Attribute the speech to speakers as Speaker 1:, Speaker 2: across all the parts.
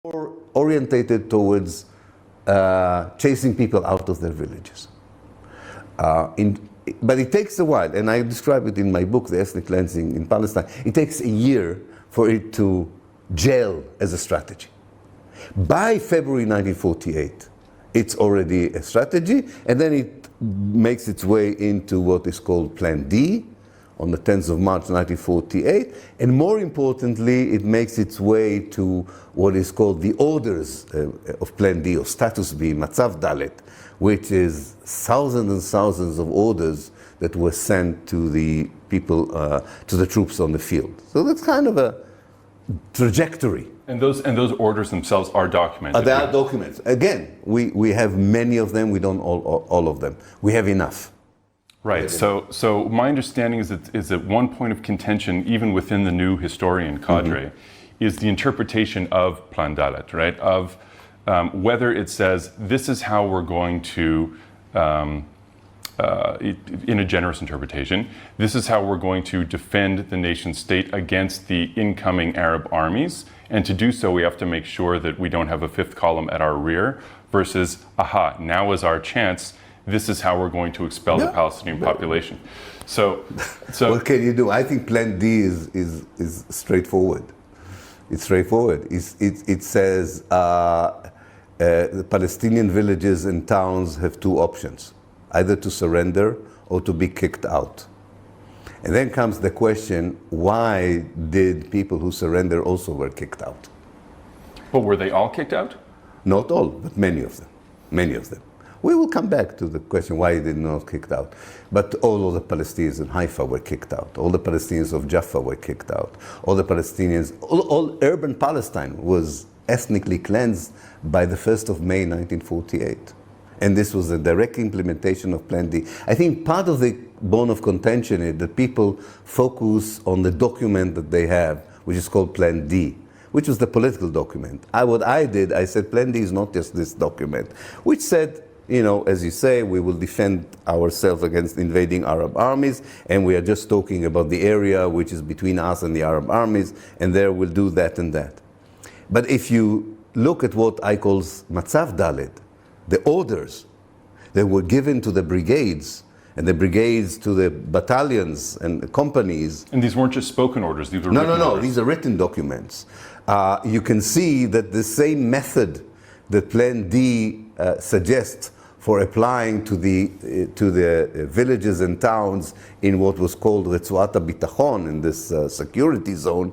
Speaker 1: more orientated towards chasing people out of their villages. But it takes a while, and I describe it in my book, The Ethnic Cleansing in Palestine. It takes a year for it to gel as a strategy. By February 1948, it's already a strategy, and then it makes its way into what is called Plan D on the 10th of March 1948, and more importantly, it makes its way to what is called the orders of Plan D, or Status B, Matzav Dalet, which is thousands and thousands of orders that were sent to the people, to the troops on the field. So that's kind of a trajectory.
Speaker 2: And those orders themselves are documented.
Speaker 1: They are documents. Again, we have many of them. We don't all of them. We have enough.
Speaker 2: Right. So my understanding is that one point of contention, even within the new historian cadre, is the interpretation of Plan Dalet, right? Of whether it says this is how we're going to, in a generous interpretation, this is how we're going to defend the nation state against the incoming Arab armies. And to do so, we have to make sure that we don't have a fifth column at our rear versus, aha, now is our chance. This is how we're going to expel the Palestinian population. So
Speaker 1: what can you do? I think Plan D is straightforward. It's straightforward. It says the Palestinian villages and towns have two options, either to surrender or to be kicked out. And then comes the question, why did people who surrender also were kicked out?
Speaker 2: But were they all kicked out?
Speaker 1: Not all, but many of them. Many of them. We will come back to the question why they did not kicked out. But all of the Palestinians in Haifa were kicked out. All the Palestinians of Jaffa were kicked out. All the Palestinians, all urban Palestine was ethnically cleansed by the 1st of May 1948. And this was a direct implementation of Plan D. I think part of the bone of contention is that people focus on the document that they have, which is called Plan D, which was the political document. What I did, I said Plan D is not just this document, which said, you know, as you say, we will defend ourselves against invading Arab armies, and we are just talking about the area which is between us and the Arab armies, and there we'll do that and that. But if you look at what I call Matzav Dalet, the orders that were given to the brigades, and the brigades to the battalions and companies.
Speaker 2: And these weren't just spoken orders, these were written orders.
Speaker 1: No, these are written documents. You can see that the same method that Plan D suggests for applying to the villages and towns in what was called Retzuat HaBitachon, in this security zone,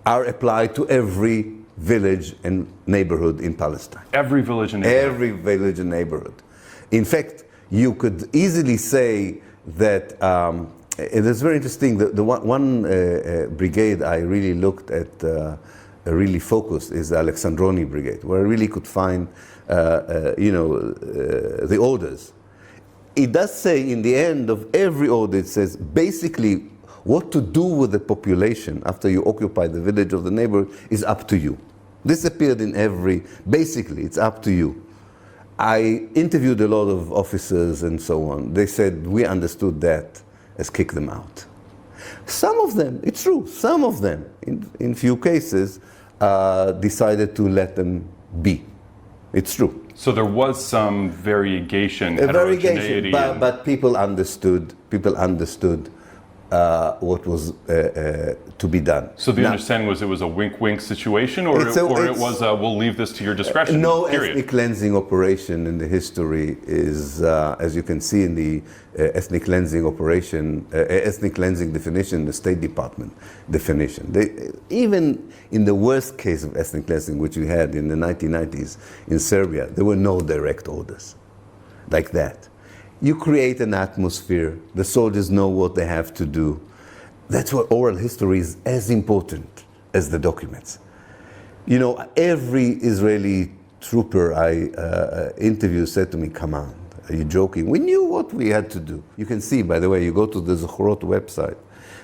Speaker 1: are applied to every village and neighborhood in Palestine.
Speaker 2: Every village and neighborhood.
Speaker 1: Every village and neighborhood. In fact, you could easily say that, it is very interesting, the one brigade I really looked at, really focused, is the Alexandroni Brigade, where I really could find, the orders. It does say in the end of every order, it says basically what to do with the population after you occupy the village or the neighborhood is up to you. This appeared in basically it's up to you. I interviewed a lot of officers and so on. They said, we understood that as kick them out. Some of them, it's true, some of them, in few cases, decided to let them be. It's true.
Speaker 2: So there was some variegation, heterogeneity.
Speaker 1: But people understood what was to be done.
Speaker 2: So the understanding was it was a wink-wink situation, or it was we'll leave this to your discretion?
Speaker 1: No
Speaker 2: period.
Speaker 1: Ethnic cleansing operation in the history is, as you can see in the ethnic cleansing operation, ethnic cleansing definition, the State Department definition. Even in the worst case of ethnic cleansing, which we had in the 1990s in Serbia, there were no direct orders like that. You create an atmosphere, the soldiers know what they have to do. That's why oral history is as important as the documents. You know, every Israeli trooper I interviewed said to me, come on, are you joking? We knew what we had to do. You can see, by the way, you go to the Zochrot website,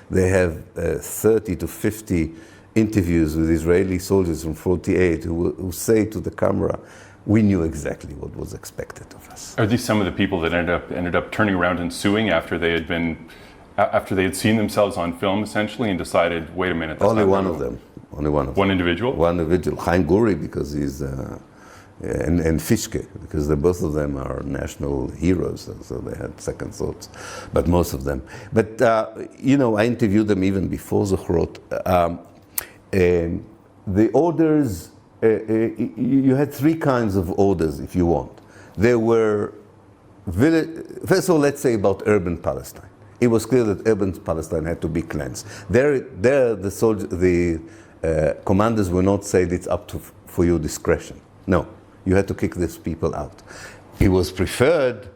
Speaker 1: they have 30 to 50 interviews with Israeli soldiers from 48 who say to the camera, we knew exactly what was expected of us.
Speaker 2: Are these some of the people that ended up turning around and suing after they had seen themselves on film essentially and decided, wait a minute, that's
Speaker 1: only
Speaker 2: not
Speaker 1: one
Speaker 2: real?
Speaker 1: of them. only one of them.
Speaker 2: One individual?
Speaker 1: One individual. Chaim Guri, because he's, and Fischke, because both of them are national heroes, so they had second thoughts, but most of them. But, you know, I interviewed them even before Zochrot. The orders, you had three kinds of orders, if you want. There were, first of all, let's say about urban Palestine. It was clear that urban Palestine had to be cleansed. There the commanders were not saying it's up for your discretion. No, you had to kick these people out. It was preferred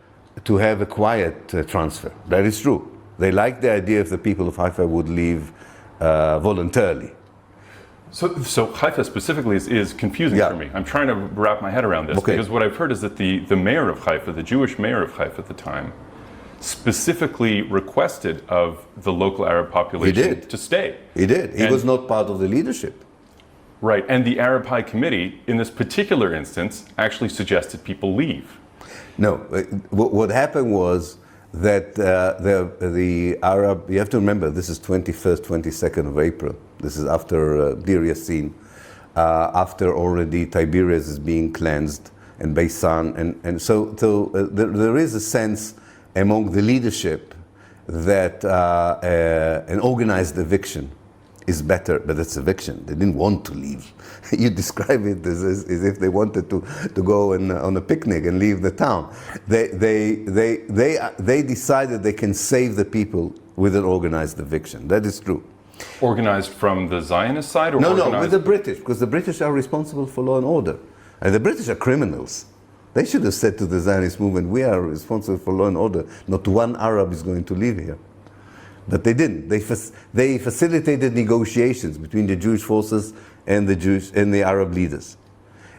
Speaker 1: to have a quiet transfer. That is true. They liked the idea if the people of Haifa would leave voluntarily.
Speaker 2: So Haifa specifically is confusing for me. I'm trying to wrap my head around this, because what I've heard is that the mayor of Haifa, the Jewish mayor of Haifa at the time, specifically requested of the local Arab population to stay.
Speaker 1: He did. He was not part of the leadership.
Speaker 2: Right, and the Arab High Committee, in this particular instance, actually suggested people leave.
Speaker 1: No, what happened was that the Arab, you have to remember, this is 21st, 22nd of April. This is after Dir Yassin, after already Tiberias is being cleansed, and Beisan, and so there is a sense among the leadership that an organized eviction is better, but it's eviction. They didn't want to leave. You describe it as if they wanted to go on a picnic and leave the town. They decided they can save the people with an organized eviction. That is true.
Speaker 2: Organized from the Zionist side, or
Speaker 1: no, with the British, because the British are responsible for law and order, and the British are criminals. They should have said to the Zionist movement, "We are responsible for law and order. Not one Arab is going to live here." But they didn't. They facilitated negotiations between the Jewish forces and the Arab leaders.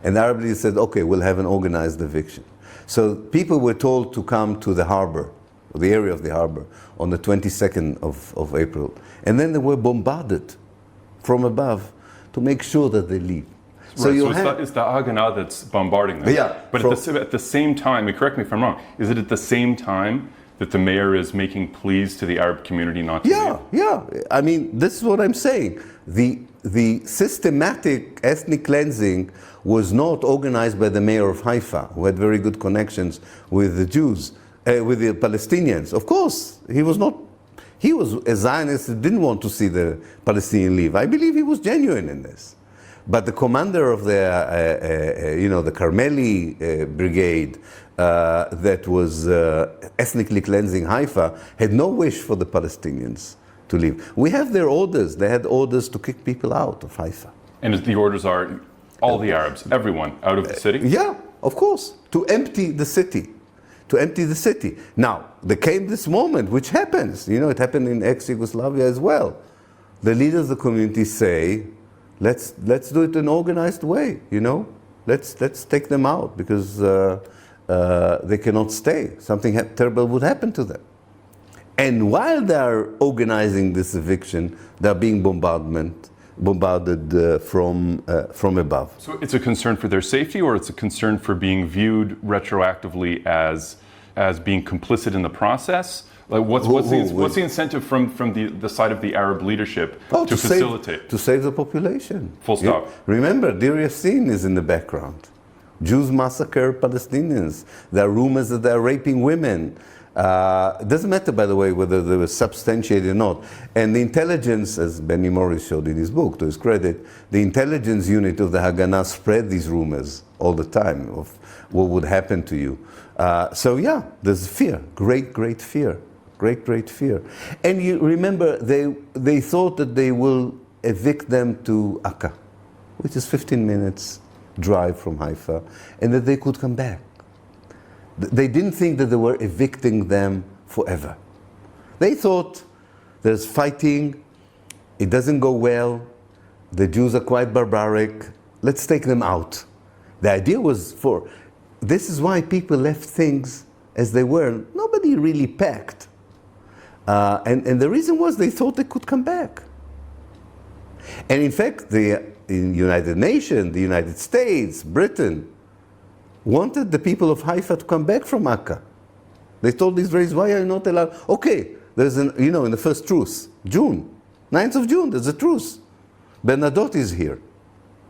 Speaker 1: And the Arab leaders said, okay, we'll have an organized eviction. So people were told to come to the harbor, or the area of the harbor, on the 22nd of April. And then they were bombarded from above to make sure that they leave.
Speaker 2: So it's the Haganah that's bombarding them.
Speaker 1: Yeah.
Speaker 2: But at the same time, and correct me if I'm wrong, is it at the same time that the mayor is making pleas to the Arab community not to leave?
Speaker 1: Yeah. I mean, this is what I'm saying. The systematic ethnic cleansing was not organized by the mayor of Haifa, who had very good connections with the Jews, with the Palestinians. Of course, he was a Zionist who didn't want to see the Palestinian leave. I believe he was genuine in this. But the commander of the Carmeli brigade that was ethnically cleansing Haifa had no wish for the Palestinians to leave. We have their orders. They had orders to kick people out of Haifa.
Speaker 2: And the orders are all the Arabs, everyone, out of the city?
Speaker 1: Yeah, of course, to empty the city. To empty the city. Now, there came this moment, which happens. You know, it happened in ex-Yugoslavia as well. The leaders of the community say, let's do it in an organized way, you know? Let's take them out, because they cannot stay. Something terrible would happen to them. And while they are organizing this eviction, they are being bombarded from above.
Speaker 2: So it's a concern for their safety, or it's a concern for being viewed retroactively as being complicit in the process? Like what's the incentive from the side of the Arab leadership to facilitate?
Speaker 1: To save the population.
Speaker 2: Full stop.
Speaker 1: Remember, Dir Yassin is in the background. Jews massacre Palestinians. There are rumors that they're raping women. It doesn't matter, by the way, whether they were substantiated or not. And the intelligence, as Benny Morris showed in his book, to his credit, the intelligence unit of the Haganah spread these rumors all the time of what would happen to you. So yeah, there's fear, great fear. Great fear. And you remember, they thought that they will evict them to Akka, which is 15 minutes drive from Haifa, and that they could come back. They didn't think that they were evicting them forever. They thought there's fighting, it doesn't go well, the Jews are quite barbaric, let's take them out. The idea was this is why people left things as they were. Nobody really packed. And the reason was they thought they could come back. And in fact, the United Nations, the United States, Britain, wanted the people of Haifa to come back from Akka. They told the Israelis, why are you not allowed? Okay, there's in the first truce, June, 9th of June, there's a truce. Bernadotte is here,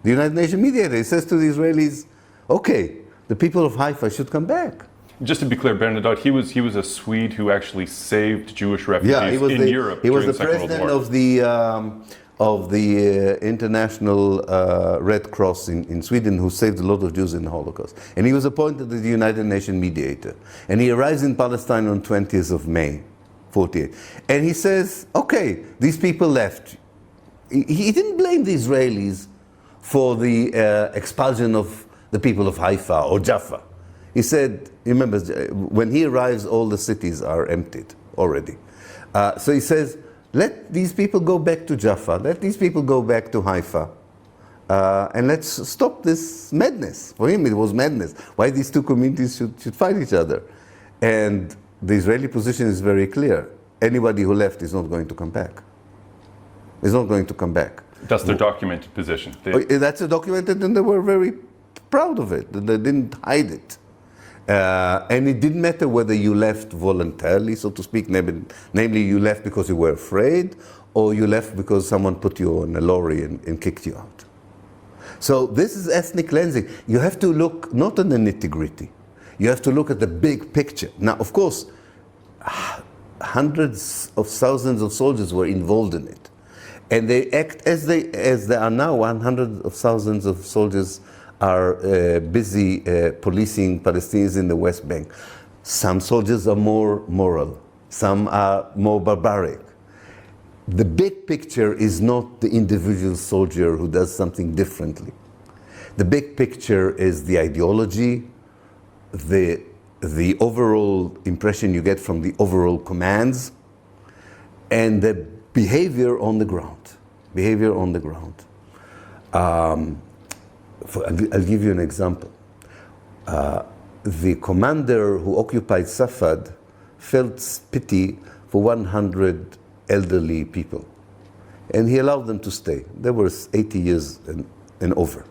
Speaker 1: the United Nations mediator. He says to the Israelis, okay, the people of Haifa should come back.
Speaker 2: Just to be clear, Bernadotte, he was a Swede who actually saved Jewish refugees in Europe
Speaker 1: he was
Speaker 2: during
Speaker 1: the
Speaker 2: the Second World
Speaker 1: president
Speaker 2: War.
Speaker 1: of the International Red Cross in Sweden, who saved a lot of Jews in the Holocaust. And he was appointed as the United Nations mediator. And he arrives in Palestine on 20th of May, 48. And he says, okay, these people left. He didn't blame the Israelis for the expulsion of the people of Haifa or Jaffa. He said, remember, when he arrives, all the cities are emptied already. So he says, let these people go back to Jaffa, let these people go back to Haifa, and let's stop this madness. For him, it was madness. Why these two communities should fight each other? And the Israeli position is very clear. Anybody who left is not going to come back. Is not going to come back.
Speaker 2: That's their documented position.
Speaker 1: That's documented, and they were very proud of it. They didn't hide it. And it didn't matter whether you left voluntarily, so to speak, namely you left because you were afraid, or you left because someone put you on a lorry and kicked you out. So this is ethnic cleansing. You have to look not at the nitty-gritty. You have to look at the big picture. Now, of course, hundreds of thousands of soldiers were involved in it. And they act as they are now. Hundreds of thousands of soldiers are busy policing Palestinians in the West Bank. Some soldiers are more moral, some are more barbaric. The big picture is not the individual soldier who does something differently. The big picture is the ideology, the overall impression you get from the overall commands, and the behavior on the ground. Behavior on the ground. I'll give you an example. The commander who occupied Safad felt pity for 100 elderly people, and he allowed them to stay. They were 80 years and over.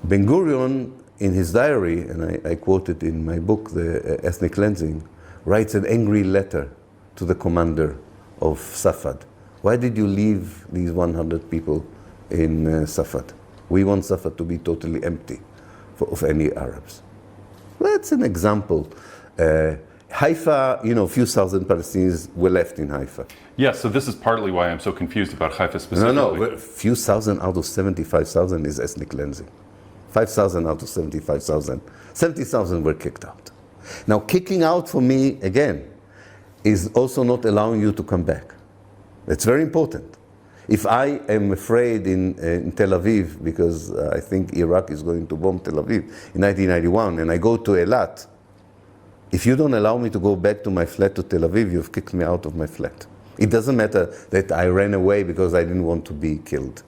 Speaker 1: Ben Gurion, in his diary, and I quote it in my book, The Ethnic Cleansing, writes an angry letter to the commander of Safad. Why did you leave these 100 people in Safad? We want Safad to be totally empty of any Arabs. That's an example. Haifa, a few thousand Palestinians were left in Haifa.
Speaker 2: Yes, so this is partly why I'm so confused about Haifa specifically.
Speaker 1: No, a few thousand out of 75,000 is ethnic cleansing. 5,000 out of 75,000. 70,000 were kicked out. Now, kicking out for me, again, is also not allowing you to come back. It's very important. If I am afraid in Tel Aviv, because I think Iraq is going to bomb Tel Aviv in 1991, and I go to Eilat, if you don't allow me to go back to my flat to Tel Aviv, you've kicked me out of my flat. It doesn't matter that I ran away because I didn't want to be killed.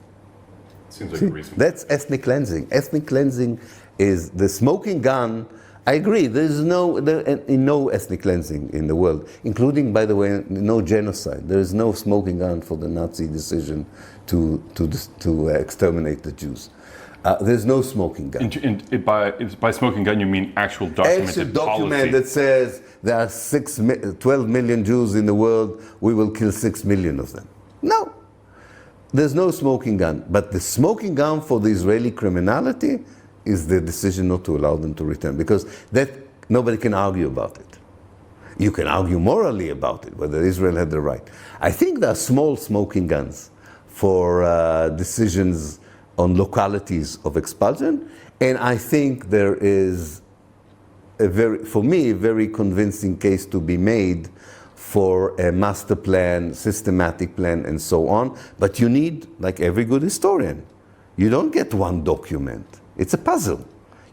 Speaker 2: Seems like a reason.
Speaker 1: That's ethnic cleansing. Ethnic cleansing is the smoking gun. I agree, there's no ethnic cleansing in the world, including, by the way, no genocide. There is no smoking gun for the Nazi decision to exterminate the Jews. There's no smoking gun.
Speaker 2: By smoking gun, you mean actual documented
Speaker 1: document
Speaker 2: policy?
Speaker 1: that says there are 12 million Jews in the world, we will kill 6 million of them. No, there's no smoking gun. But the smoking gun for the Israeli criminality is the decision not to allow them to return, because that nobody can argue about it. You can argue morally about it, whether Israel had the right. I think there are small smoking guns for decisions on localities of expulsion, and I think there is for me, a very convincing case to be made for a master plan, systematic plan, and so on. But you need, like every good historian, you don't get one document. It's a puzzle.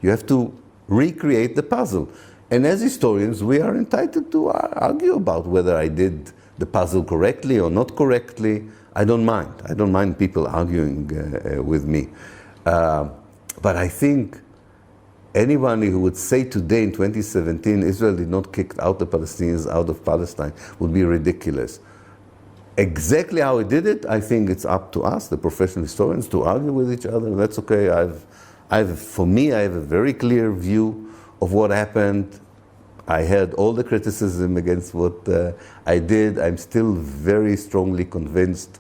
Speaker 1: You have to recreate the puzzle. And as historians, we are entitled to argue about whether I did the puzzle correctly or not correctly. I don't mind. I don't mind people arguing with me. But I think anybody who would say today in 2017, Israel did not kick out the Palestinians out of Palestine would be ridiculous. Exactly how it did it, I think it's up to us, the professional historians, to argue with each other. That's okay. For me, I have a very clear view of what happened. I heard all the criticism against what I did. I'm still very strongly convinced